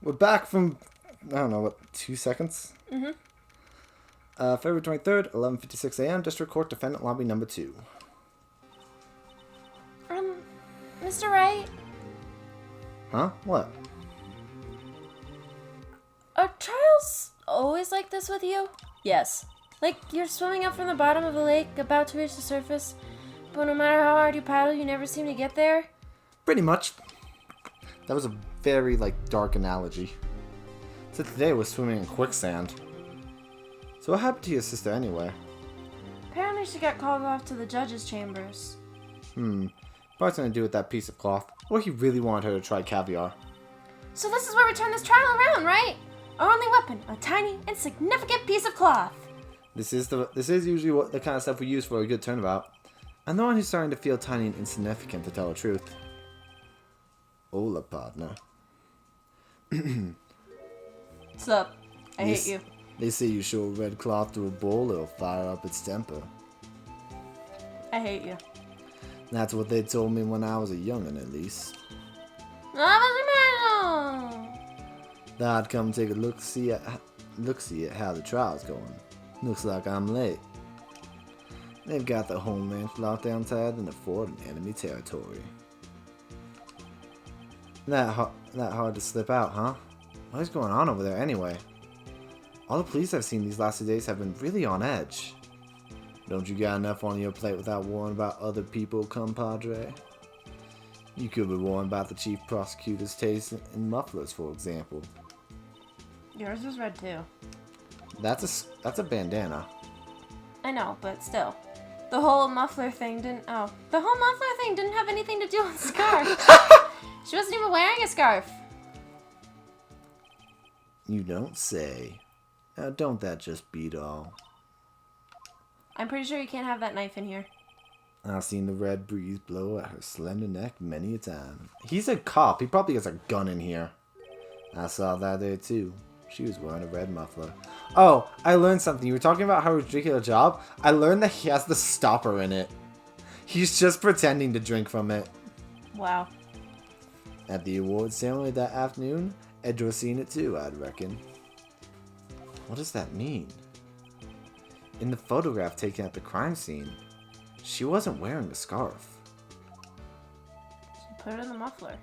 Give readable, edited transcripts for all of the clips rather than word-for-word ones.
We're back from, I don't know, 2 seconds? Mm-hmm. February 23rd, 11:56 a.m., District Court, Defendant Lobby number 2. Mr. Wright? Huh? What? Are trials always like this with you? Yes. Like, you're swimming up from the bottom of a lake, about to reach the surface, but no matter how hard you paddle, you never seem to get there? Pretty much. That was a very, dark analogy. So today we're swimming in quicksand. So what happened to your sister anyway? Apparently she got called off to the judge's chambers. Probably something to do with that piece of cloth. Or he really wanted her to try caviar. So this is where we turn this trial around, right? Our only weapon, a tiny, insignificant piece of cloth. This is usually the kind of stuff we use for a good turnabout. I'm the one who's starting to feel tiny and insignificant, to tell the truth. Hola, partner. What's up? I hate you. They say you show a red cloth to a bull, it'll fire up its temper. I hate you. That's what they told me when I was a youngin', at least. Now I'd come take a look-see at how the trial's going. Looks like I'm late. They've got the homeland locked down tighter than a fort in enemy territory. That hard to slip out, huh? What is going on over there anyway? All the police I've seen these last 2 days have been really on edge. Don't you got enough on your plate without worrying about other people, compadre? You could be worrying about the chief prosecutor's taste in mufflers, for example. Yours is red too. That's a bandana. I know, but still. The whole muffler thing didn't have anything to do with the scarf. She wasn't even wearing a scarf. You don't say. Now don't that just beat all? I'm pretty sure you can't have that knife in here. I've seen the red breeze blow at her slender neck many a time. He's a cop. He probably has a gun in here. I saw that there too. She was wearing a red muffler. Oh, I learned something. You were talking about her ridiculous job. I learned that he has the stopper in it. He's just pretending to drink from it. Wow. At the awards ceremony that afternoon, Edra seen it too, I'd reckon. What does that mean? In the photograph taken at the crime scene, she wasn't wearing a scarf. She put it in the muffler.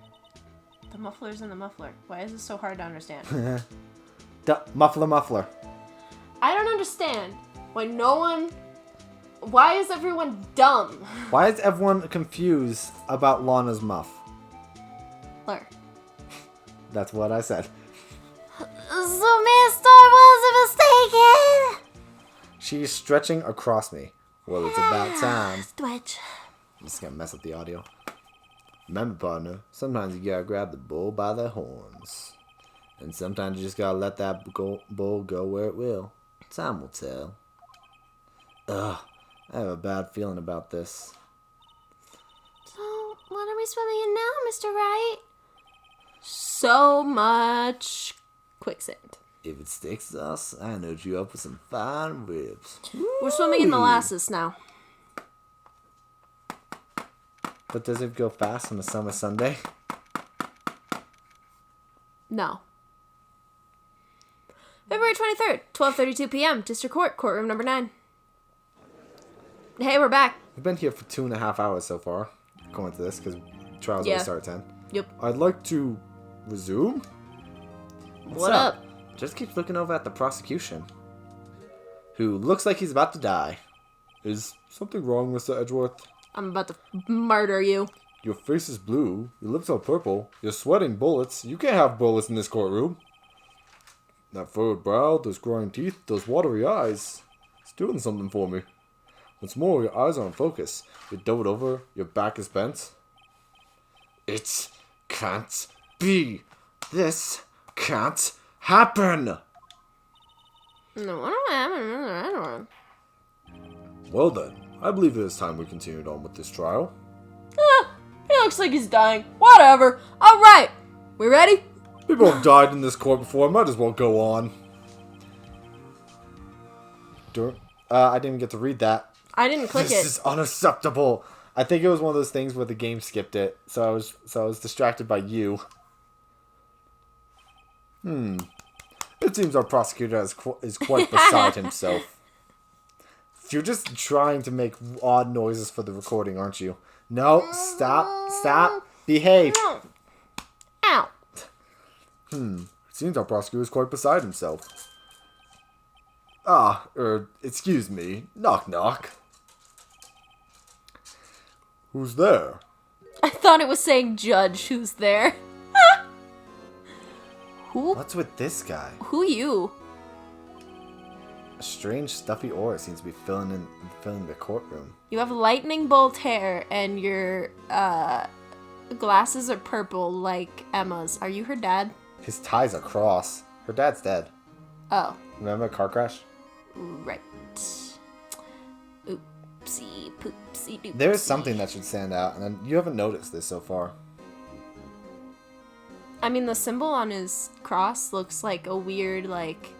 The muffler's in the muffler. Why is this so hard to understand? Muffler. I don't understand why is everyone dumb? Why is everyone confused about Lana's muff? Lur. That's what I said. So Mister was mistaken. She's stretching across me. Well, it's about time. Stretch. I'm just gonna mess up the audio. Remember, partner, sometimes you gotta grab the bull by the horns. And sometimes you just gotta let that bull go where it will. Time will tell. Ugh, I have a bad feeling about this. So, what are we swimming in now, Mr. Wright? So much quicksand. If it sticks to us, I know you up with some fine ribs. We're swimming in molasses now. But does it go fast on a summer Sunday? No. February 23rd, 12:32 p.m., District Court, courtroom number 9. Hey, we're back. We've been here for 2.5 hours so far, according to this, because trials always start at 10. Yep. I'd like to resume? What up? Just keeps looking over at the prosecution, who looks like he's about to die. Is something wrong, Mr. Edgeworth? I'm about to murder you. Your face is blue, your lips are purple, you're sweating bullets. You can't have bullets in this courtroom. That furrowed brow, those growing teeth, those watery eyes. It's doing something for me. What's more, your eyes are in focus. You're doubled over, your back is bent. It can't be. This can't happen. No, Well then, I believe it is time we continued on with this trial. he looks like he's dying. Whatever. All right. We ready? People have died in this court before, might as well go on. I didn't get to read that. I didn't click it. This is unacceptable. I think it was one of those things where the game skipped it, so I was distracted by you. It seems our prosecutor is quite beside himself. You're just trying to make odd noises for the recording, aren't you? No, stop, behave. Ow. It seems our prosecutor is quite beside himself. Excuse me. Knock, knock. Who's there? I thought it was saying judge who's there. Who? What's with this guy? Who you? A strange stuffy aura seems to be filling the courtroom. You have lightning bolt hair and your glasses are purple like Emma's. Are you her dad? His tie's a cross. Her dad's dead. Oh. Remember a car crash? Right. Oopsie poopsie doopsie. There's something that should stand out, and you haven't noticed this so far. I mean, the symbol on his cross looks like a weird, like,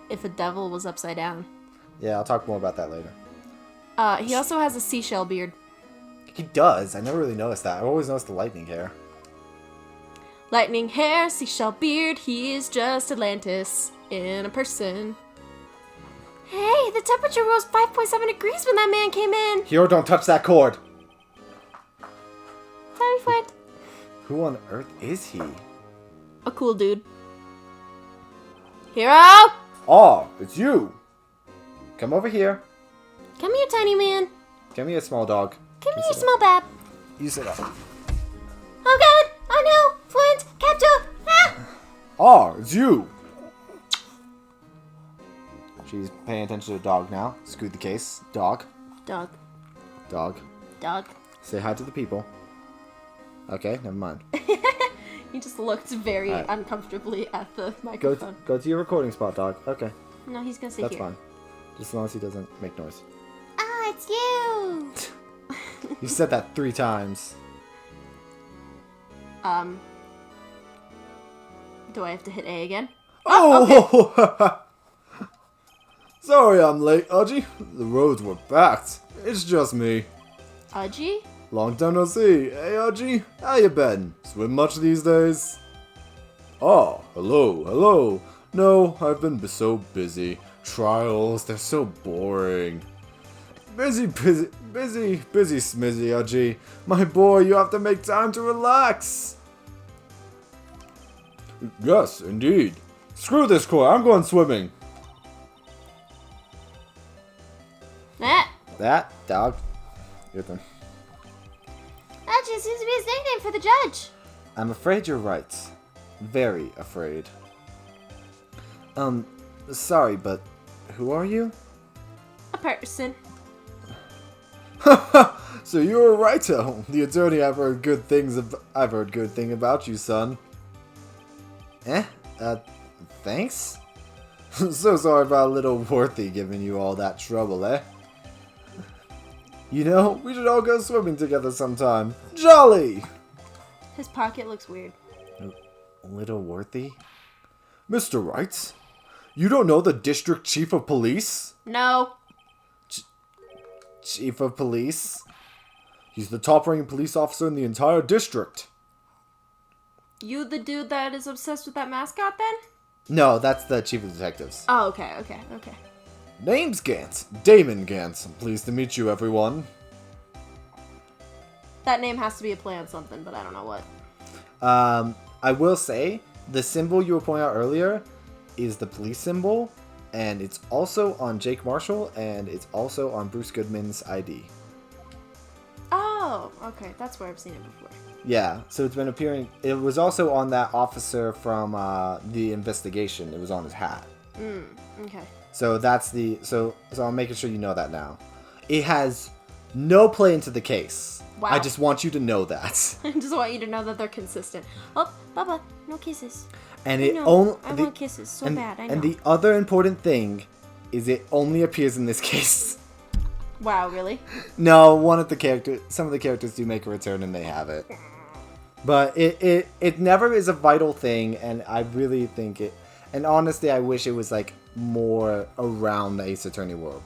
if a devil was upside down. Yeah, I'll talk more about that later. He also has a seashell beard. He does. I never really noticed that. I've always noticed the lightning hair. Lightning hair, seashell beard, he is just Atlantis in a person. Hey, the temperature rose 5.7 degrees when that man came in. Hero, don't touch that cord. Sorry, friend. Who on earth is he? A cool dude. Hero! Oh, it's you. Come over here. Come here, tiny man. Come here, small dog. Come here, small bab. You sit up. Oh god! Oh no! Flint! Capture! Ah! Oh, it's you. She's paying attention to the dog now. Scoot the case. Dog. Dog. Dog. Dog. Say hi to the people. Okay, never mind. He just looked very Right. uncomfortably at the microphone. Go to your recording spot, dog. Okay, No, he's gonna sit that's here. fine. Just as long as he doesn't make noise. Ah, it's you! You said that 3 times. Do I have to hit A again? Oh! Okay. Sorry I'm late, Audrey. The roads were packed. It's just me. Audrey? Long time no see. Hey, Audrey. How you been? Swim much these days? Oh, hello. No, I've been so busy. Trials, they're so boring. Busy, smizzy, Audrey. My boy, you have to make time to relax. Yes, indeed. Screw this core, I'm going swimming. That, dog. Your turn. Audrey seems to be his nickname for the judge. I'm afraid you're right. Very afraid. Sorry, but who are you? A person. So you're a Wright-o, the attorney. I've heard good thing about you, son. Thanks? So sorry about little Worthy giving you all that trouble, eh? You know, we should all go swimming together sometime. Jolly! His pocket looks weird. Little Worthy? Mr. Wright? You don't know the district chief of police? No. Chief of police? He's the top-ranking police officer in the entire district. You the dude that is obsessed with that mascot then? No, that's the chief of detectives. Oh, okay. Name's Gantz. Damon Gantz. I'm pleased to meet you, everyone. That name has to be a play on something, but I don't know what. I will say, the symbol you were pointing out earlier is the police symbol, and it's also on Jake Marshall, and it's also on Bruce Goodman's ID. Oh, okay. That's where I've seen it before. Yeah, so it's been appearing. It was also on that officer from the investigation. It was on his hat. Okay. So that's so I'm making sure you know that now. It has no play into the case. Wow. I just want you to know that. I just want you to know that they're consistent. Oh, Bubba, no kisses. And I it know. only I want kisses so bad. I know. And the other important thing is it only appears in this case. Wow, really? No, some of the characters do make a return and they have it. But it never is a vital thing, and I really think it. And honestly, I wish it was like more around the Ace Attorney world.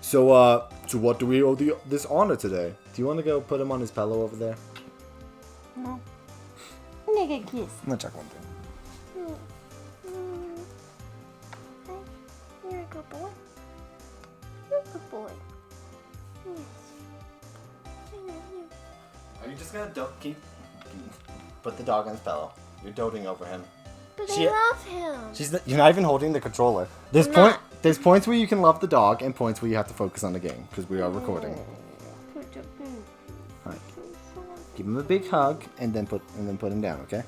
So what do we owe this honor today? Do you want to go put him on his pillow over there? No. I'm gonna get a kiss. I'm gonna check one thing. you just gonna put the dog on his pillow? You're doting over him. But I love him. You're not even holding the controller. There's points where you can love the dog and points where you have to focus on the game because we are recording. Alright. Give him a big hug and then put him down, okay?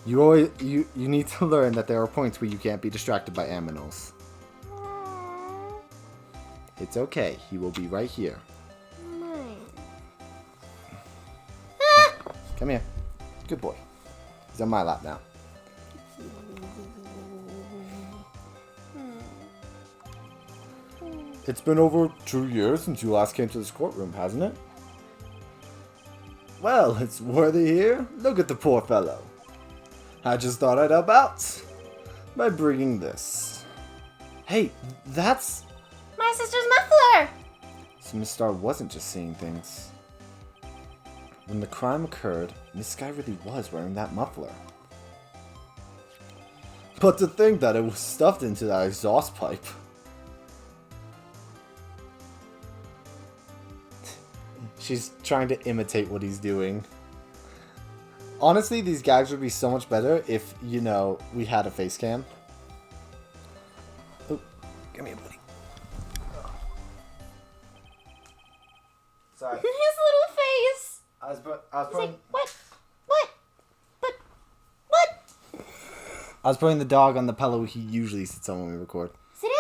You need to learn that there are points where you can't be distracted by aminos. It's okay. He will be right here. Come here. Good boy. He's on my lap now. It's been over 2 years since you last came to this courtroom, hasn't it? Well, it's worthy here. Look at the poor fellow. I just thought I'd help out by bringing this. Hey, that's... my sister's muffler! So Miss Star wasn't just seeing things. When the crime occurred, Miss Sky really was wearing that muffler. But to think that it was stuffed into that exhaust pipe. She's trying to imitate what he's doing. Honestly, these gags would be so much better if, you know, we had a face cam. Oh, come here, buddy. Sorry. His little face. I was He's putting... like, what? But, what? I was putting the dog on the pillow he usually sits on when we record. Sit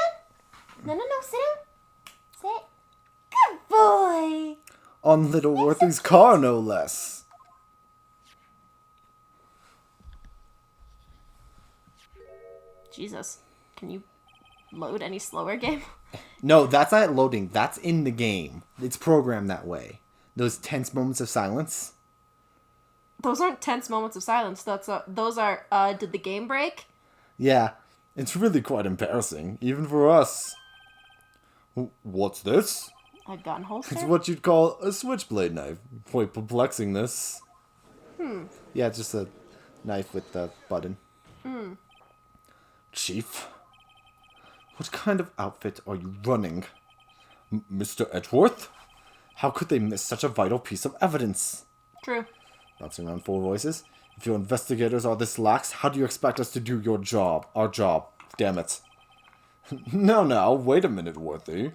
down. No, sit down. Sit. Good boy. On Little Worthy's car, no less. Jesus. Can you load any slower, game? No, that's not loading. That's in the game. It's programmed that way. Those tense moments of silence. Those aren't tense moments of silence. Those are, did the game break? Yeah, it's really quite embarrassing, even for us. What's this? A gun holster? It's what you'd call a switchblade knife. Quite perplexing, this. Yeah, it's just a knife with the button. Chief, what kind of outfit are you running? Mr. Edgeworth? How could they miss such a vital piece of evidence? True. Bouncing around four voices. If your investigators are this lax, how do you expect us to do your job? Our job. Damn it. Now, wait a minute, Worthy.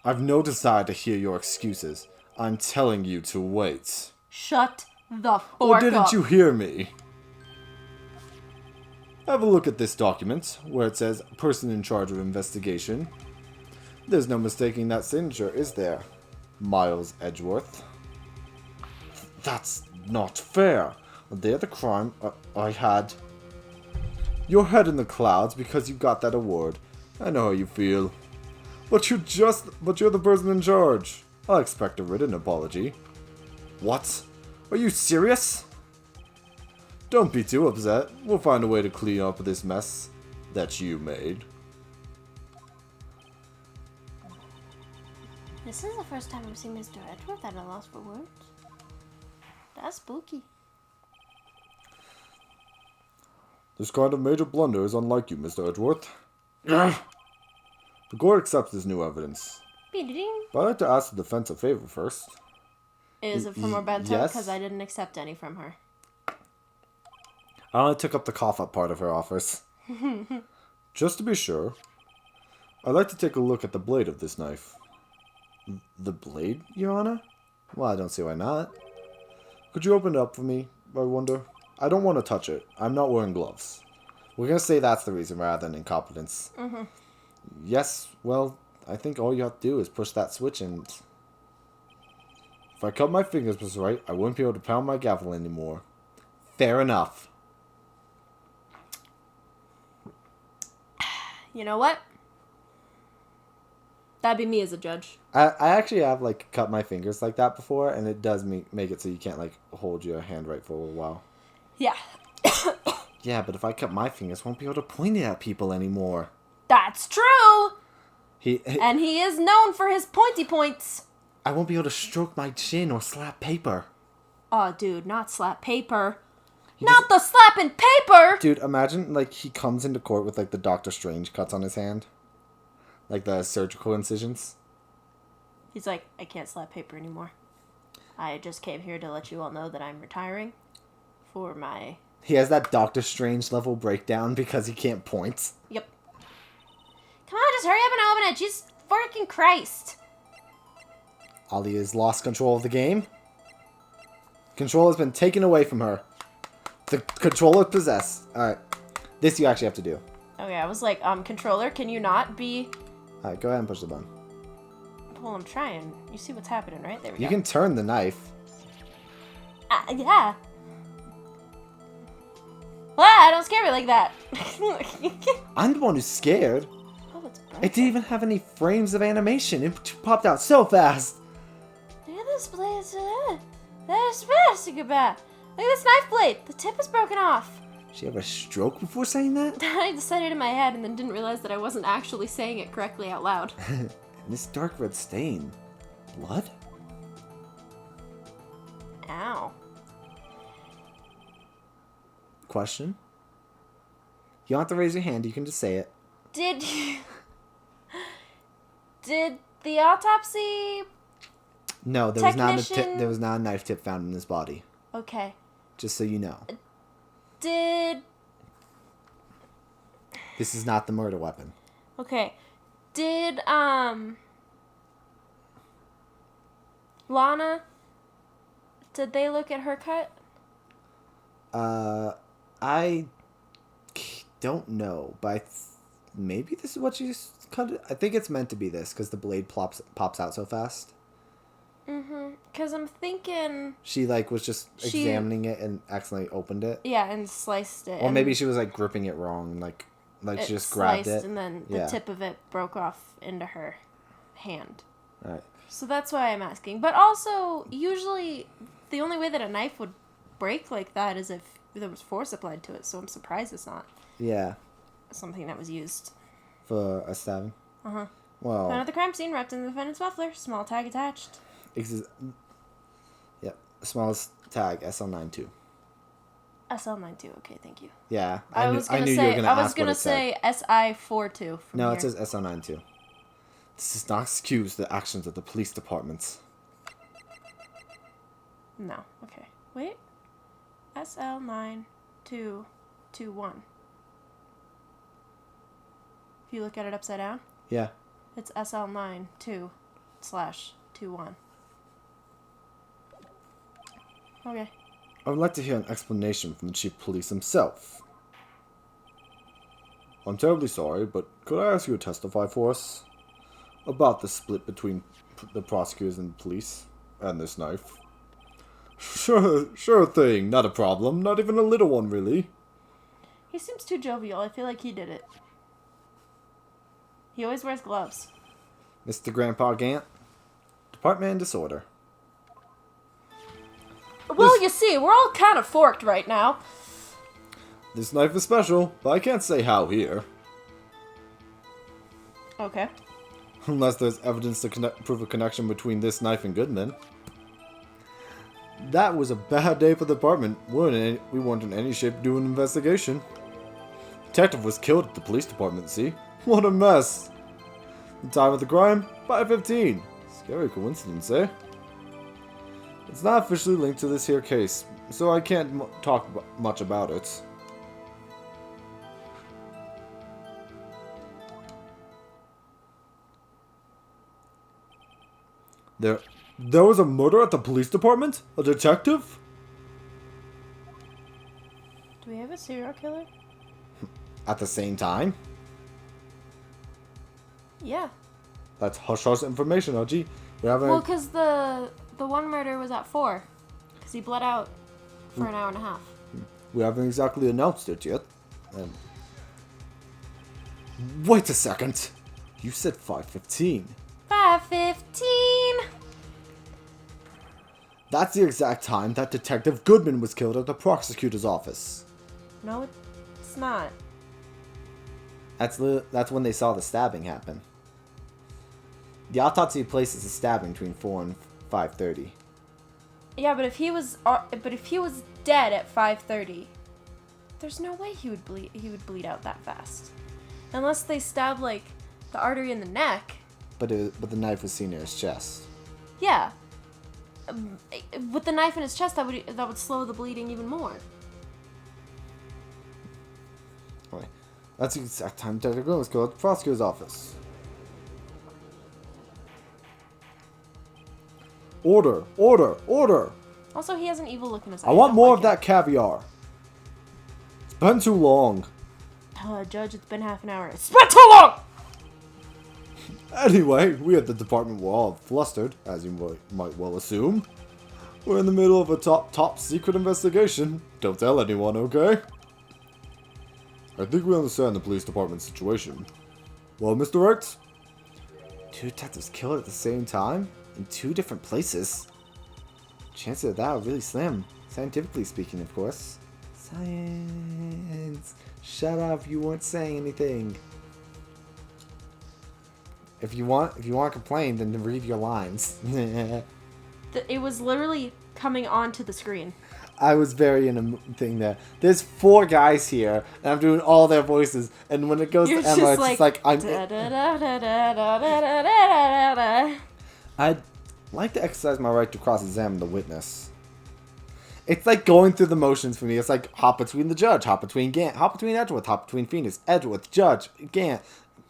I've no desire to hear your excuses. I'm telling you to wait. Shut the fork Or didn't up. you hear me? Have a look at this document, where it says, person in charge of investigation. There's no mistaking that signature, is there? Miles Edgeworth. That's not fair. On the day of the crime, I had your head in the clouds because you got that award. I know how you feel. But you're the person in charge. I'll expect a written apology. What? Are you serious? Don't be too upset. We'll find a way to clean up this mess that you made. This is the first time I've seen Mr. Edgeworth at a loss for words. That's spooky. This kind of major blunder is unlike you, Mr. Edgeworth. The court accepts this new evidence. But I'd like to ask the defense a favor first. Is it from Roberta? Yes. Because I didn't accept any from her. I only took up the cough up part of her offers. Just to be sure, I'd like to take a look at the blade of this knife. The blade, Your Honor? Well, I don't see why not. Could you open it up for me, I wonder? I don't want to touch it. I'm not wearing gloves. We're going to say that's the reason rather than incompetence. Yes, well, I think all you have to do is push that switch and... If I cut my fingers just right, I wouldn't be able to pound my gavel anymore. Fair enough. You know what? That'd be me as a judge. I actually have, like, cut my fingers like that before, and it does make it so you can't, like, hold your hand right for a while. Yeah. Yeah, but if I cut my fingers, I won't be able to point it at people anymore. That's true! He And he is known for his pointy points. I won't be able to stroke my chin or slap paper. Oh, dude, not slap paper. Not the slapping paper! Dude, imagine, like, he comes into court with, like, the Doctor Strange cuts on his hand. Like, the surgical incisions. He's like, I can't slap paper anymore. I just came here to let you all know that I'm retiring for my... He has that Doctor Strange level breakdown because he can't point. Yep. Come on, just hurry up and open it. Jesus freaking Christ. Ollie has lost control of the game. Control has been taken away from her. The controller possessed. Alright. This you actually have to do. Okay, I was like, controller, can you not be... Alright, go ahead and push the button. Well, I'm trying. You see what's happening, right? There we go. You can turn the knife. Yeah. Ah, don't scare me like that. I'm the one who's scared. Oh, it's bright. It didn't even have any frames of animation. It popped out so fast. Look at this blade. There's supposed to go back. Look at this knife blade. The tip is broken off. Did she have a stroke before saying that? I decided in my head and then didn't realize that I wasn't actually saying it correctly out loud. This dark red stain. Blood? Ow. Question? You don't have to raise your hand. You can just say it. Did the autopsy... No, there was not a Technician- there was not a knife tip found in his body. Okay. Just so you know. Did... This is not the murder weapon. Okay. Did, Lana... Did they look at her cut? I don't know, but maybe this is what she's cut it. I think it's meant to be this because the blade pops out so fast. Mm-hmm. Because I'm thinking... She was just examining it and accidentally opened it. Yeah, and sliced it. Or and maybe she was gripping it wrong, like she just grabbed sliced it. and then the tip of it broke off into her hand. All right. So that's why I'm asking. But also, usually, the only way that a knife would break like that is if there was force applied to it. So I'm surprised it's not Yeah. something that was used. For a stabbing. Uh-huh. Well. Found at the crime scene, wrapped in the defendant's muffler. Small tag attached. Yep. Smallest tag SL92. SL92. Okay, thank you. Yeah. I was gonna say SI42. No, it says SL92. This does not excuse the actions of the police departments. No. Okay. Wait. SL9221. If you look at it upside down, Yeah. it's SL92/21. Okay. I would like to hear an explanation from the chief of police himself. I'm terribly sorry, but could I ask you to testify for us about the split between the prosecutors and the police and this knife? Sure thing, not a problem, not even a little one, really. He seems too jovial. I feel like he did it. He always wears gloves. Mr. Grandpa Gant, department in disorder. Well, you see, we're all kind of forked right now. This knife is special, but I can't say how here. Okay. Unless there's evidence to prove a connection between this knife and Goodman. That was a bad day for the department. We weren't in any shape to do an investigation. Detective was killed at the police department, see? What a mess. The time of the crime? 5:15. Scary coincidence, eh? It's not officially linked to this here case, so I can't talk much about it. There was a murder at the police department? A detective? Do we have a serial killer? At the same time? Yeah. That's hush-hush information, Archie. We haven't... Well, because the one murder was at 4. Because he bled out for an hour and a half. We haven't exactly announced it yet. Wait a second. You said 5:15. 5:15! That's the exact time that Detective Goodman was killed at the prosecutor's office. No, it's not. That's when they saw the stabbing happen. The autopsy places the stabbing between 4 and 5:30. Yeah, but if he was dead at 5:30, there's no way he would bleed out that fast. Unless they stab the artery in the neck. But the knife was seen in his chest. Yeah. With the knife in his chest, that would slow the bleeding even more. Alright. That's the exact time Detective Grimm was called to the prosecutor's office. Order! Order! Order! Also, he has an evil look in his eye. I want more like of that caviar. It's been too long. Judge, it's been half an hour. It's been too long! Anyway, we at the department were all flustered, as you might well assume. We're in the middle of a top secret investigation. Don't tell anyone, okay? I think we understand the police department's situation. Well, Mr. Wright? 2 detectives killed at the same time? In 2 different places? Chances of that are really slim. Scientifically speaking, of course. Science! Shut up, you weren't saying anything. If you want to complain, then read your lines. It was literally coming onto the screen. I was very in a thing there. There's 4 guys here, and I'm doing all their voices, and when it goes to Emma, it's just like I'm. I'd like to exercise my right to cross-examine the witness. It's like going through the motions for me. It's like hop between the judge, hop between Gant, hop between Edgeworth, hop between Phoenix, Edgeworth, Judge, Gant,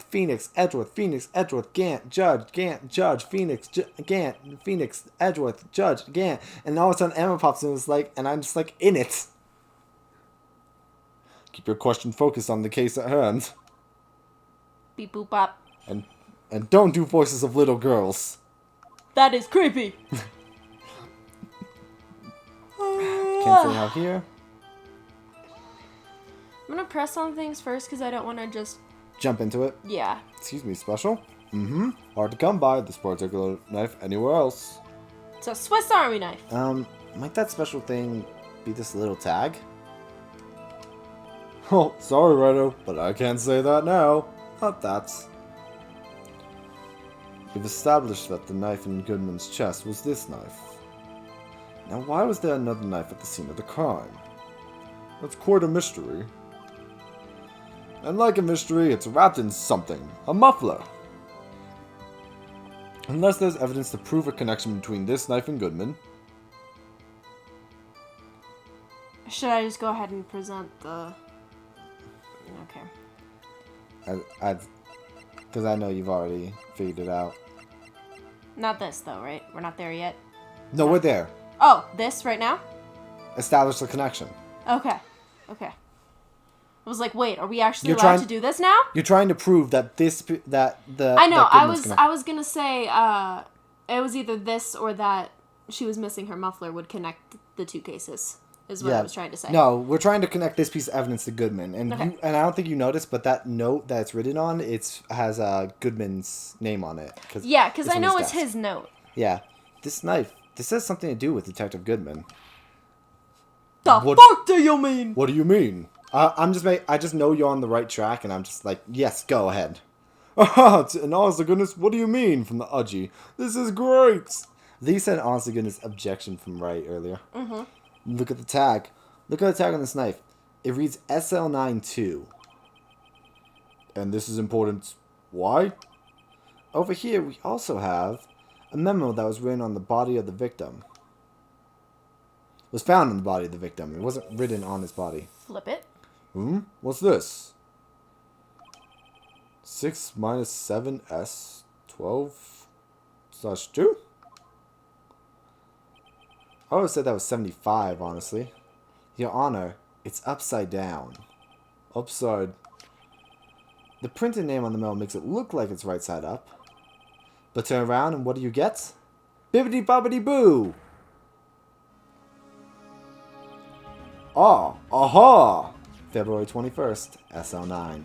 Phoenix, Edgeworth, Phoenix, Edgeworth, Gant, Judge, Phoenix, Gant, Phoenix, Edgeworth, Judge, Gant. And all of a sudden Emma pops in and it's like, and I'm just like in it. Keep your question focused on the case at hand. Beep boop bop. And don't do voices of little girls. That is creepy. Can't say out here. I'm gonna press on things first because I don't want to just jump into it. Yeah. Excuse me, special? Mm-hmm. Hard to come by this particular knife anywhere else. It's a Swiss Army knife. Might that special thing be this little tag? Oh, sorry, Righto, but I can't say that now. Not that. We've established that the knife in Goodman's chest was this knife. Now, why was there another knife at the scene of the crime? That's quite a mystery. And like a mystery, it's wrapped in something. A muffler. Unless there's evidence to prove a connection between this knife and Goodman. Should I just go ahead and present the... Okay. Because I know you've already figured it out. Not this, though, right? We're not there yet? No, we're there. Oh, this right now? Establish the connection. Okay. Okay. I was like, wait, are we actually allowed to do this now? You're trying to prove that I know. I was gonna say it was either this or that she was missing her muffler would connect the 2 cases. Is what I was trying to say. No, we're trying to connect this piece of evidence to Goodman, and okay. And I don't think you noticed, but that note that it's written on, has Goodman's name on it. Yeah, because I know it's his note. Yeah, this knife. This has something to do with Detective Goodman. The fuck do you mean? What do you mean? I just know you're on the right track, and I'm just like, yes, go ahead. And honest to goodness, what do you mean? From the Udgy. This is great. They said honest to goodness objection from Wright earlier. Mm-hmm. Look at the tag. Look at the tag on this knife. It reads SL92. And this is important. Why? Over here, we also have a memo that was written on the body of the victim. It was found on the body of the victim. It wasn't written on his body. Flip it. What's this? 6 minus 7S 12/2? I would have said that was 75, honestly. Your Honor, it's upside down. Upside. The printed name on the mail makes it look like it's right side up. But turn around and what do you get? Bibbidi bobbidi boo! Aha! February 21st, SL9.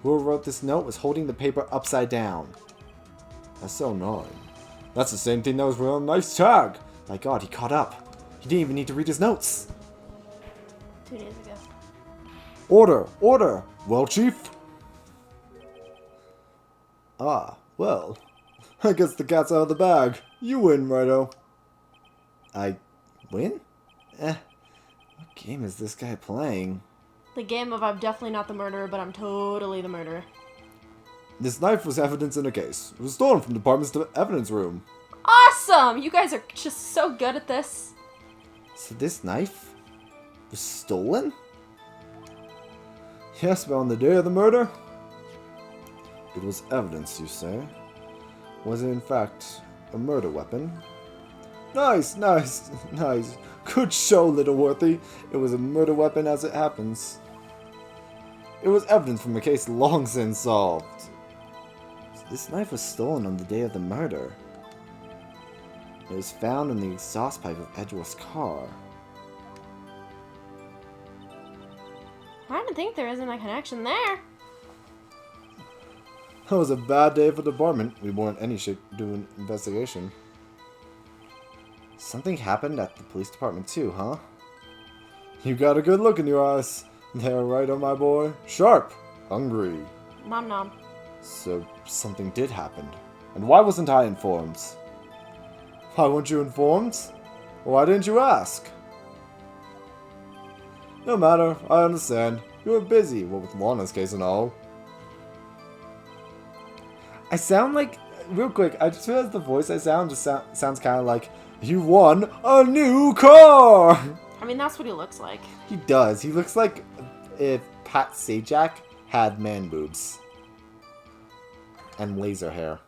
Whoever wrote this note was holding the paper upside down. SL9. That's the same thing that was written on a nice tag. My god, he caught up. He didn't even need to read his notes. 2 days ago. Order! Order! Well, Chief? Well. I guess the cat's out of the bag. You win, Righto. I win? What game is this guy playing? The game of I'm definitely not the murderer, but I'm totally the murderer. This knife was evidence in a case. It was stolen from the department's evidence room. Awesome! You guys are just so good at this. So this knife was stolen? Yes, but on the day of the murder? It was evidence, you say? Was it in fact a murder weapon? Nice, nice, nice. Good show, Little Worthy. It was a murder weapon as it happens. It was evidence from a case long since solved. So this knife was stolen on the day of the murder. It was found in the exhaust pipe of Edgeworth's car. I don't think there isn't a connection there. That was a bad day for the department. We weren't any shape doing investigation. Something happened at the police department too, huh? You got a good look in your eyes. They're right on my boy. Sharp. Hungry. Nom nom. So something did happen. And why wasn't I informed? Why weren't you informed? Why didn't you ask? No matter, I understand. You were busy, what with Lana's case and all. I sound like, real quick, I just realized the voice I sound just sounds kind of like, you won a new car! I mean, that's what he looks like. He does. He looks like if Pat Sajak had man boobs. And laser hair.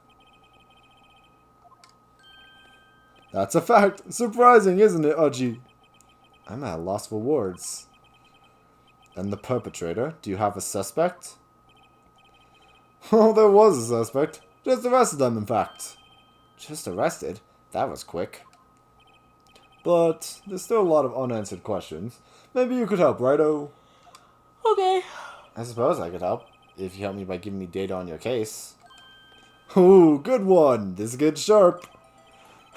That's a fact. Surprising, isn't it, Udgy? I'm at a loss for words. And the perpetrator? Do you have a suspect? Oh, there was a suspect. Just arrested them, in fact. Just arrested? That was quick. But there's still a lot of unanswered questions. Maybe you could help, righto? Okay. I suppose I could help, if you help me by giving me data on your case. Ooh, good one. This gets sharp.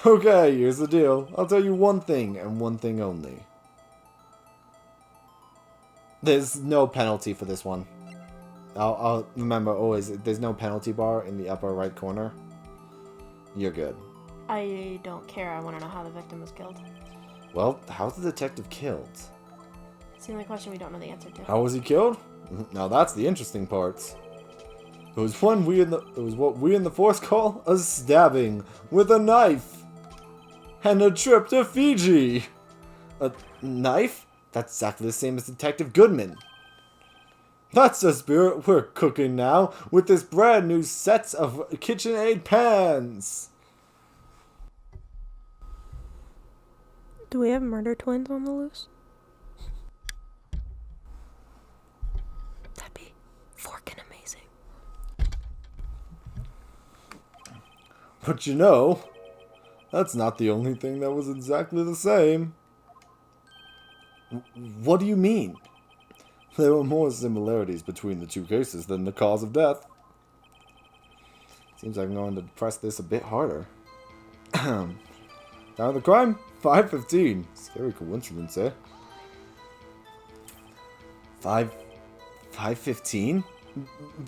Okay, here's the deal. I'll tell you one thing, and one thing only. There's no penalty for this one. I'll remember always, there's no penalty bar in the upper right corner. You're good. I don't care. I want to know how the victim was killed. Well, how's the detective killed? It's the only question we don't know the answer to. How was he killed? Now that's the interesting part. It was what we in the force call a stabbing with a knife. And a trip to Fiji. A knife? That's exactly the same as Detective Goodman. That's the spirit we're cooking now with this brand new sets of KitchenAid pans. Do we have murder twins on the loose? That'd be forkin' amazing. But you know, that's not the only thing that was exactly the same. What do you mean? There were more similarities between the two cases than the cause of death. Seems like I'm going to press this a bit harder. Time of the crime? 5:15. Scary coincidence, eh? 5:15?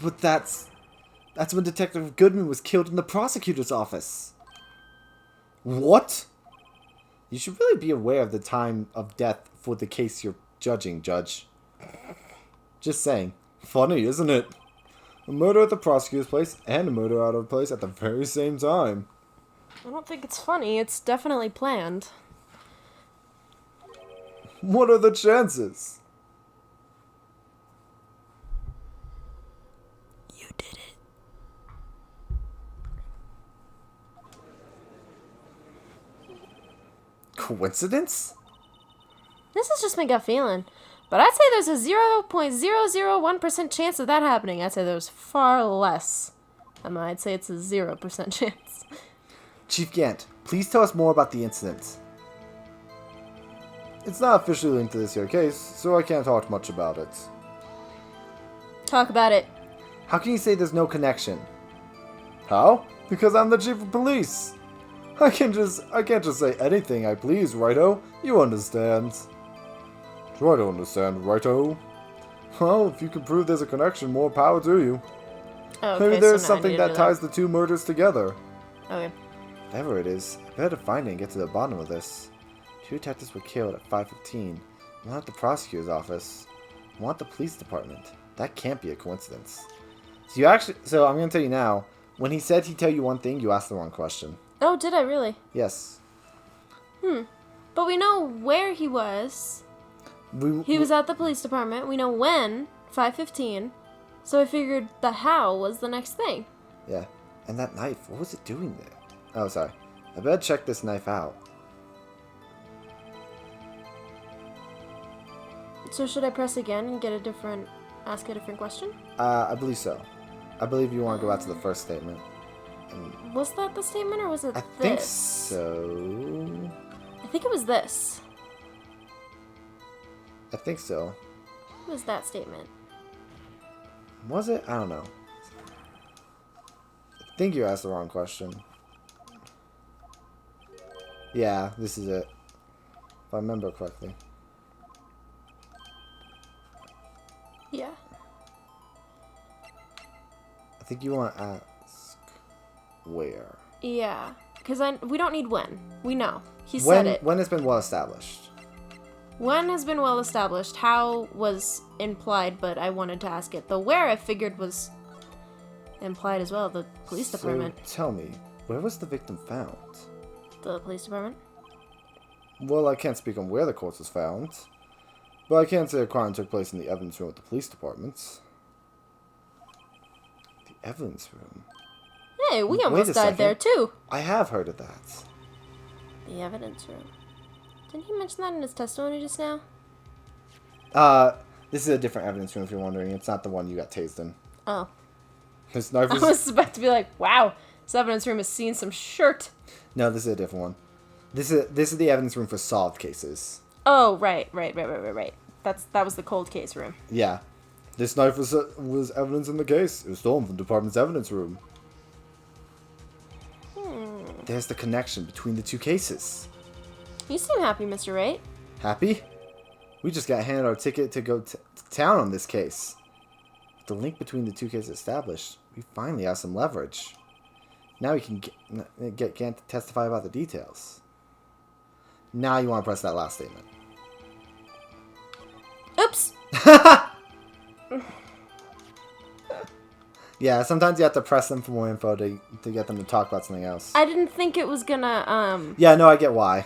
But that's when Detective Goodman was killed in the prosecutor's office. What? You should really be aware of the time of death for the case you're judging, Judge. Just saying. Funny, isn't it? A murder at the prosecutor's place and a murder out of place at the very same time. I don't think it's funny. It's definitely planned. What are the chances? You did it. Coincidence? This is just my gut feeling. But I'd say there's a 0.001% chance of that happening. I'd say there's far less. I'd say it's a 0% chance. Chief Gant, please tell us more about the incident. It's not officially linked to this here case, so I can't talk much about it. Talk about it. How can you say there's no connection? How? Because I'm the chief of police. I can't just say anything I please, righto? You understand. Try to understand, righto? Well, if you can prove there's a connection, more power to you. Oh, okay, Maybe there's so now I something need to that do ties the two murders together. Okay. Whatever it is, I better find it and get to the bottom of this. Two detectives were killed at 5:15. One at the prosecutor's office. One at the police department. That can't be a coincidence. So I'm gonna tell you now. When he said he'd tell you one thing, you asked the wrong question. Oh, did I really? Yes. But we know where he was. He was at the police department. We know when, 5:15. So I figured the how was the next thing. Yeah. And that knife, what was it doing there? Oh, sorry. I better check this knife out. So should I press again and ask a different question? I believe so. I believe you want to go out to the first statement. Was that the statement or was it I this? think so. I think it was this. I think so. What was that statement? Was it? I don't know. I think you asked the wrong question. Yeah, this is it. If I remember correctly. Yeah. I think you want to ask where. Yeah. Because we don't need when. We know. He said it. When has been well established. When has been well established. How was implied, but I wanted to ask it. The where I figured was implied as well. The police department. So tell me, where was the victim found? The police department? Well, I can't speak on where the corpse was found, but I can say a crime took place in the evidence room at the police department. The evidence room? Hey, we Wait almost a died there second. too. I have heard of that. The evidence room. Didn't he mention that in his testimony just now? This is a different evidence room if you're wondering. It's not the one you got tased in. Oh. This knife I is... was about to be like, wow, this evidence room has seen some shirt. No, this is a different one. This is the evidence room for solved cases. Oh, right. That was the cold case room. Yeah. This knife was evidence in the case. It was stolen from the department's evidence room. There's the connection between the two cases. You seem happy, Mr. Wright. Happy? We just got handed our ticket to go to town on this case. With the link between the two cases established, we finally have some leverage. Now we can get Gant to testify about the details. Now you want to press that last statement. Oops. Yeah, sometimes you have to press them for more info to get them to talk about something else. I didn't think it was gonna, Yeah, no, I get why.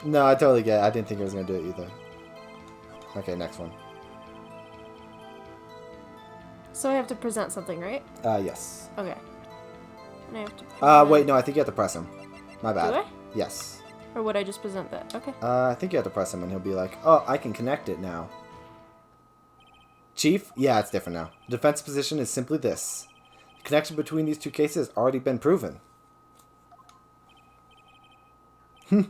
No, I totally get it. I didn't think it was going to do it either. Okay, next one. So I have to present something, right? Yes. Okay. And I have to Wait, no, I think you have to press him. My bad. Do I? Yes. Or would I just present that? Okay. I think you have to press him and he'll be like, oh, I can connect it now. Chief? Yeah, it's different now. The defense position is simply this. The connection between these two cases has already been proven.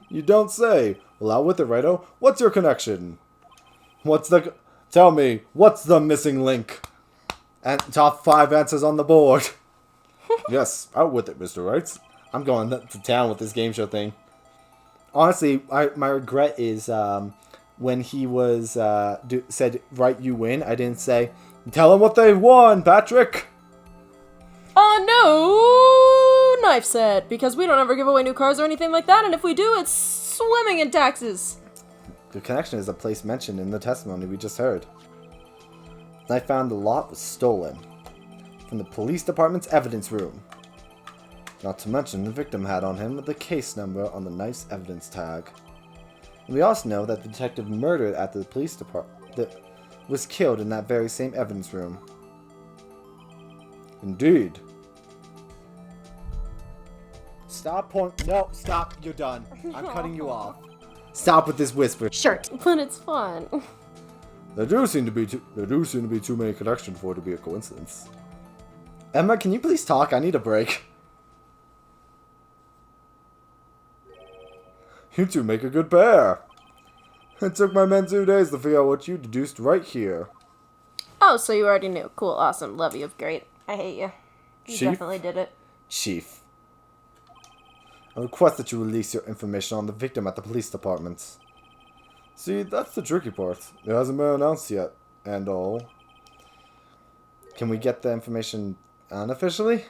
You don't say. Well, out with it, Righto. What's your connection? Tell me, what's the missing link? And top 5 answers on the board. Yes, out with it, Mr. Wright. I'm going to town with this game show thing. Honestly, my regret is when he was said, right, you win. I didn't say, tell him what they won, Patrick. No knife set, because we don't ever give away new cars or anything like that, and if we do, it's swimming in taxes. The connection is a place mentioned in the testimony we just heard. I found the lot was stolen from the police department's evidence room. Not to mention the victim had on him the case number on the knife's evidence tag. And we also know that the detective murdered at the police department was killed in that very same evidence room. Indeed. Stop No, stop. You're done. I'm cutting you off. Stop with this whisper. Shirt. But it's fun. There do seem to be too many connections for it to be a coincidence. Emma, can you please talk? I need a break. You two make a good pair. It took my men 2 days to figure out what you deduced right here. Oh, so you already knew. Cool, awesome, love you, great. I hate you. You Chief? definitely did it. Chief, I request that you release your information on the victim at the police department. See, that's the tricky part. It hasn't been announced yet, and all. Can we get the information unofficially?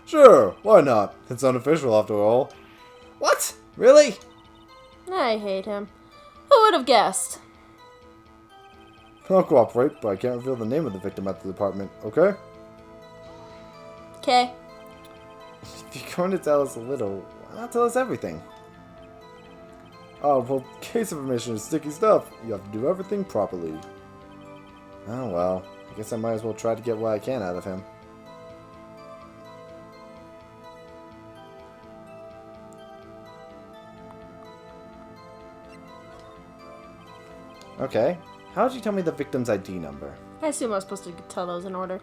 Sure, why not? It's unofficial after all. What? Really? I hate him. Who would have guessed? I'll cooperate, but I can't reveal the name of the victim at the department, okay? Okay. If you're going to tell us a little, why not tell us everything? Oh, well, case information is sticky stuff. You have to do everything properly. Oh, well. I guess I might as well try to get what I can out of him. Okay. How did you tell me the victim's ID number? I assume I was supposed to tell those in order.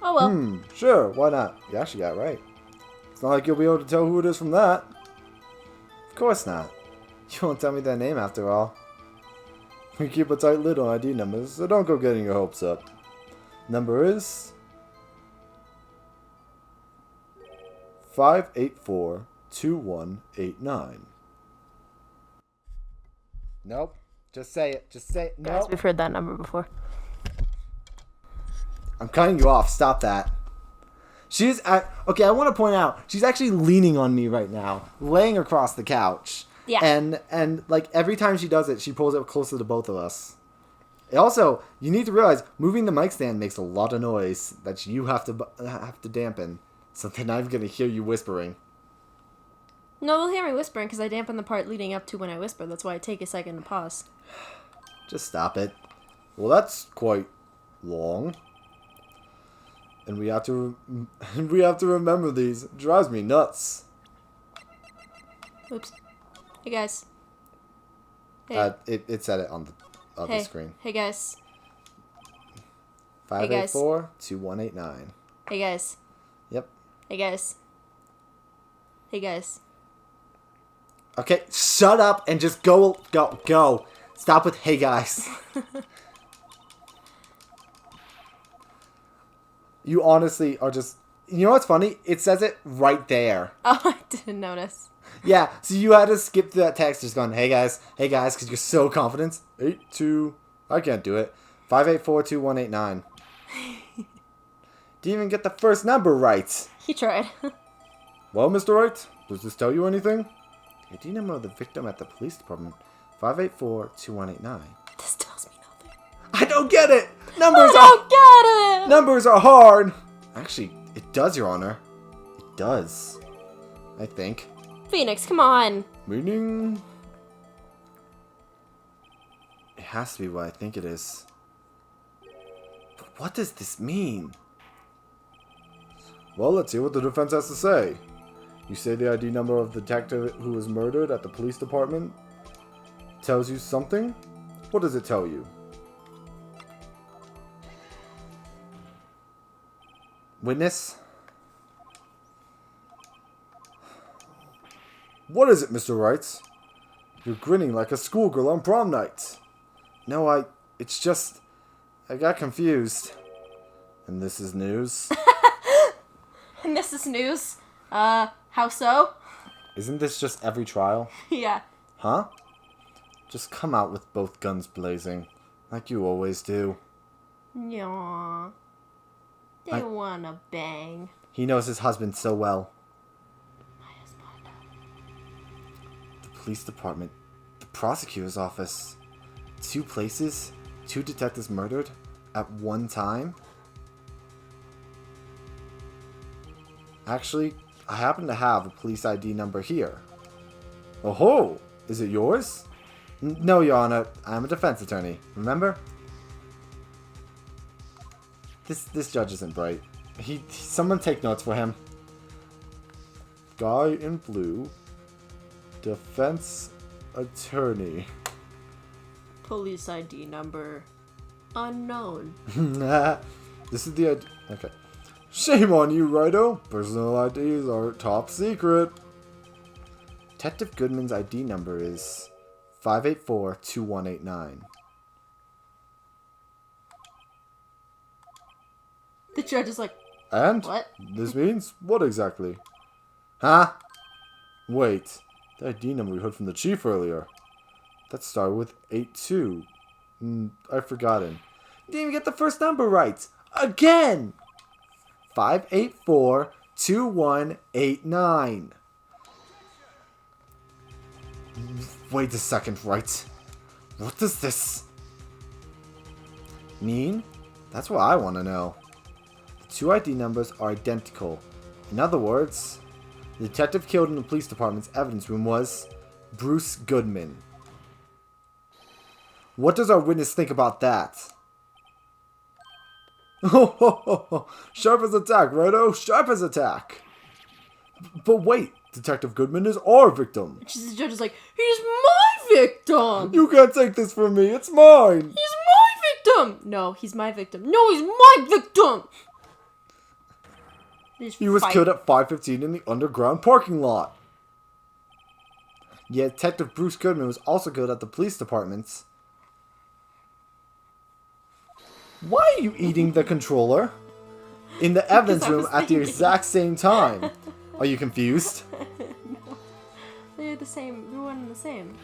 Oh well. Sure, why not? You actually got it right. It's not like you'll be able to tell who it is from that. Of course not. You won't tell me their name after all. We keep a tight lid on ID numbers, so don't go getting your hopes up. Number is 584-2189. Nope. Just say it. Just say it. Guys, Nope. we've heard that number before. I'm cutting you off. Stop that. Okay, I want to point out, she's actually leaning on me right now, laying across the couch. Yeah. And like every time she does it, she pulls it closer to both of us. Also, you need to realize moving the mic stand makes a lot of noise that you have to dampen, so they're not even gonna hear you whispering. No, they'll hear me whispering because I dampen the part leading up to when I whisper. That's why I take a second to pause. Just stop it. Well, that's quite long. And we have to remember these. It drives me nuts. Oops. Hey guys. Hey. It said it on the other screen. Hey guys. 584-2189. Hey guys. Yep. Hey guys. Hey guys. Okay, shut up and just go. Stop with hey guys. You honestly are just... You know what's funny? It says it right there. Oh, I didn't notice. Yeah, so you had to skip through that text just going, hey guys, because you're so confident. 82... I can't do it. 584-2189. Didn't even get the first number right. He tried. Well, Mr. Wright, does this tell you anything? ID number of the victim at the police department. 584-2189. This tells me nothing. I don't get it! I don't get it! Numbers are hard! Actually, it does, Your Honor. It does. I think. Phoenix, come on. Meaning... It has to be what I think it is. But what does this mean? Well, let's hear what the defense has to say. You say the ID number of the detective who was murdered at the police department tells you something? What does it tell you? Witness? What is it, Mr. Wright? You're grinning like a schoolgirl on prom night. No, it's just... I got confused. And this is news? And this is news. How so? Isn't this just every trial? Yeah. Huh? Just come out with both guns blazing, like you always do. Yaw. They wanna bang. He knows his husband so well. My husband. The police department, the prosecutor's office. 2 places, 2 detectives murdered at one time? Actually, I happen to have a police ID number here. Oh ho! Is it yours? No, Your Honor. I'm a defense attorney. Remember? This judge isn't bright. Someone take notes for him. Guy in blue. Defense attorney. Police ID number unknown. This is the ID. Okay. Shame on you, Righto. Personal IDs are top secret. Detective Goodman's ID number is 584-2189. The judge is like, And? what? This means what exactly? Huh? Wait. The ID number we heard from the chief earlier. That started with 82. I've forgotten. Didn't even get the first number right. Again! 584-2189. Wait a second, right? What does this mean? That's what I want to know. The two ID numbers are identical. In other words, the detective killed in the police department's evidence room was Bruce Goodman. What does our witness think about that? Sharp as attack, righto? Sharp as attack. But wait, Detective Goodman is our victim. The judge is like, he's my victim! You can't take this from me, it's mine! He's my victim! No, he's my victim. No, he's my victim! He was killed at 5:15 in the underground parking lot. Yet Detective Bruce Goodman was also killed at the police department. Why are you eating the controller? In the evidence room at the exact same time. Are you confused? No. They're the same. They're one and the same.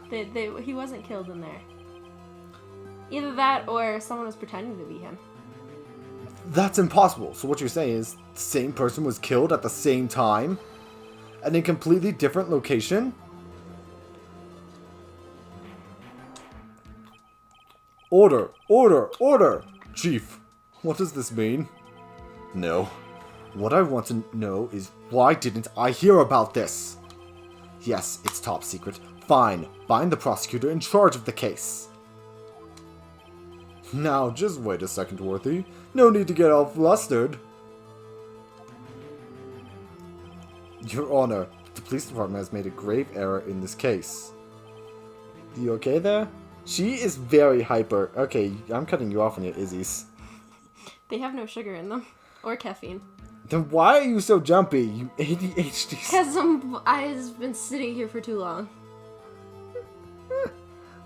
He wasn't killed in there. Either that or someone was pretending to be him. That's impossible. So what you're saying is the same person was killed at the same time? And in a completely different location? Order! Order! Order! Chief, what does this mean? No. What I want to know is why didn't I hear about this? Yes, it's top secret. Fine. Find the prosecutor in charge of the case. Now, just wait a second, Worthy. No need to get all flustered. Your Honor, the police department has made a grave error in this case. You okay there? She is very hyper. Okay, I'm cutting you off on your Izzy's. They have no sugar in them. Or caffeine. Then why are you so jumpy, you ADHD? Because I've been sitting here for too long.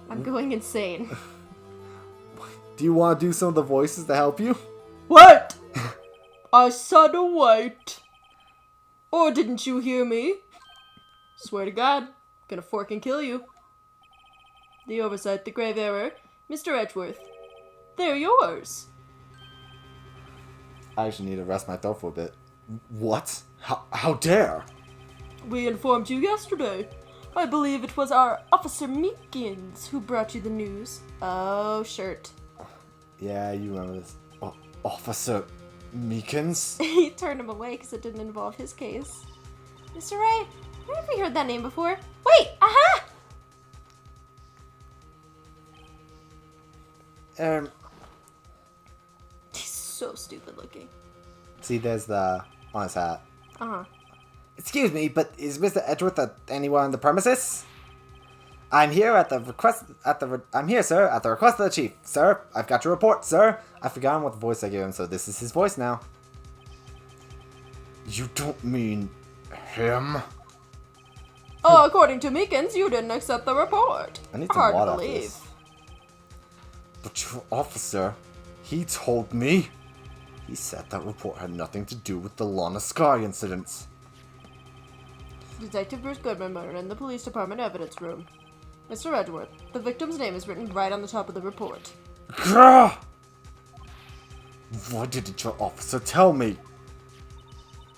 I'm going insane. Do you want to do some of the voices to help you? What? I said wait. Or didn't you hear me? Swear to God, gonna fork and kill you. The oversight, the grave error, Mr. Edgeworth. They're yours. I actually need to rest my throat for a bit. What? How dare? We informed you yesterday. I believe it was our Officer Meekins who brought you the news. Oh, shirt. Yeah, you remember this. Officer Meekins? He turned him away because it didn't involve his case. Mr. Wright, where have we heard that name before? Wait, aha! He's so stupid looking. See, there's the on his hat. Uh-huh. Excuse me, but is Mr. Edgeworth anyone on the premises? I'm here at the request I'm here, sir, at the request of the chief. Sir, I've got your report, sir. I've forgotten what voice I gave him, so this is his voice now. You don't mean him? Oh, according to Meekins, you didn't accept the report. I need some Hard water to for believe. this. But your officer, he told me. He said that report had nothing to do with the Lana Sky incident. Detective Bruce Goodman murdered in the police department evidence room. Mr. Edgeworth, the victim's name is written right on the top of the report. Grah! Why didn't your officer tell me?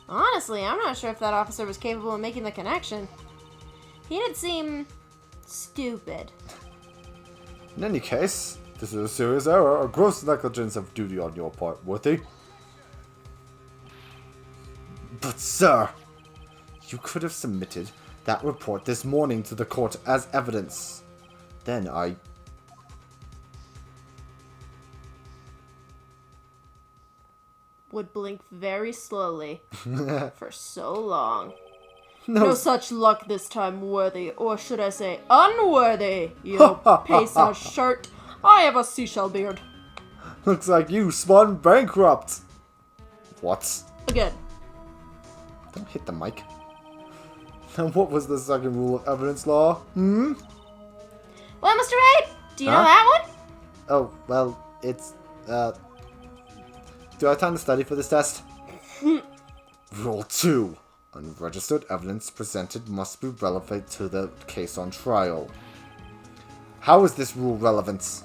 Honestly, I'm not sure if that officer was capable of making the connection. He did seem stupid. In any case, this is a serious error, a gross negligence of duty on your part, Worthy. But sir, you could have submitted that report this morning to the court as evidence. Then I... Would blink very slowly for so long. No such luck this time, Worthy, or should I say unworthy, you pace-out shirt. I have a seashell beard. Looks like you spun bankrupt. What? Again. Don't hit the mic. Now what was the second rule of evidence law? Well, Mr. Wright, do you know that one? Oh, well, it's, do I have time to study for this test? Rule 2. Unregistered evidence presented must be relevant to the case on trial. How is this rule relevant?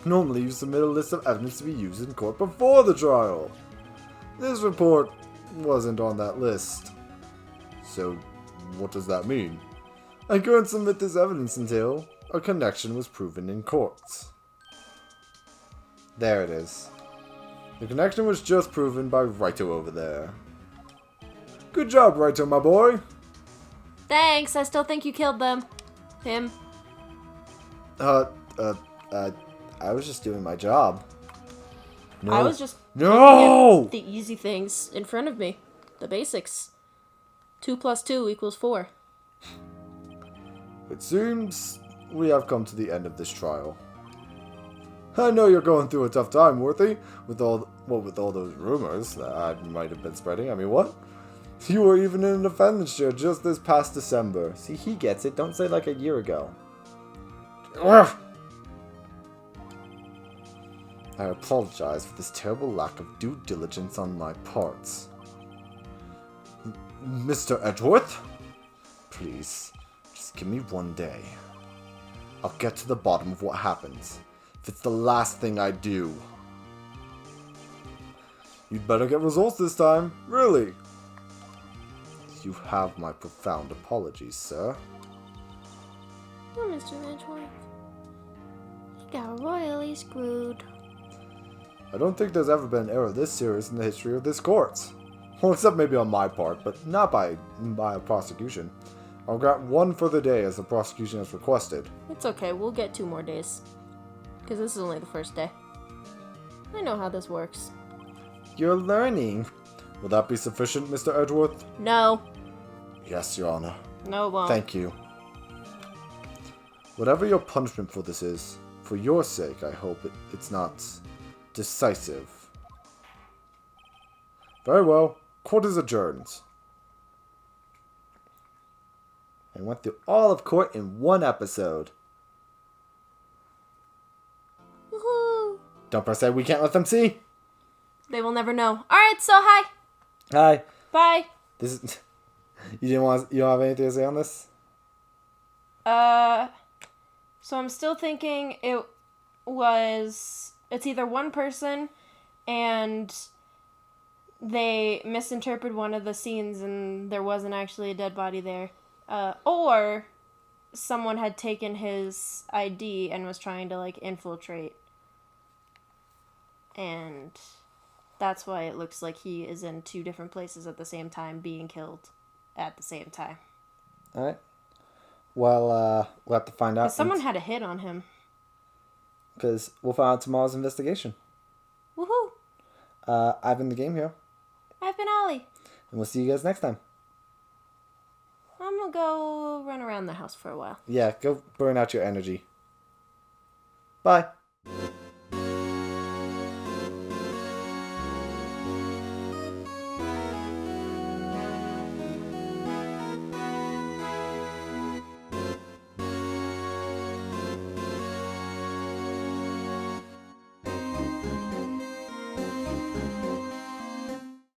Normally you submit a list of evidence to be used in court before the trial. This report wasn't on that list. So, what does that mean? I couldn't submit this evidence until a connection was proven in courts. There it is. The connection was just proven by Wright over there. Good job, Wright, my boy. Thanks, I still think you killed them. Him. I was just doing my job. No. I was just No! looking at the easy things in front of me. The basics. 2 + 2 = 4. It seems we have come to the end of this trial. I know you're going through a tough time, Worthy, with all those rumors that I might have been spreading. I mean, what? You were even in an offendance chair just this past December. See, he gets it. Don't say like a year ago. Ugh! I apologize for this terrible lack of due diligence on my parts. Mr. Edgeworth? Please, just give me one day. I'll get to the bottom of what happens. If it's the last thing I do. You'd better get results this time, really. You have my profound apologies, sir. Oh, Mr. Edgeworth. You got royally screwed. I don't think there's ever been an error this serious in the history of this court. Well, except maybe on my part, but not by a prosecution. I'll grant 1 further day as the prosecution has requested. It's okay, we'll get 2 more days. Because this is only the first day. I know how this works. You're learning. Will that be sufficient, Mr. Edgeworth? No. Yes, Your Honor. No, it won't. Thank you. Whatever your punishment for this is, for your sake, I hope it's not decisive. Very well. Court is adjourned. I went through all of court in 1 episode. Woohoo! Don't press that. We can't let them see. They will never know. Alright, so hi. Hi. Bye. This is. You don't have anything to say on this? So I'm still thinking it's either one person and they misinterpreted one of the scenes and there wasn't actually a dead body there. Or someone had taken his ID and was trying to, like, infiltrate. And that's why it looks like he is in 2 different places at the same time, being killed at the same time. Alright. Well, we'll have to find out. Someone had a hit on him. Because we'll find out tomorrow's investigation. Woohoo! I've been the game here. I've been Ollie. And we'll see you guys next time. I'm gonna go run around the house for a while. Yeah, go burn out your energy. Bye.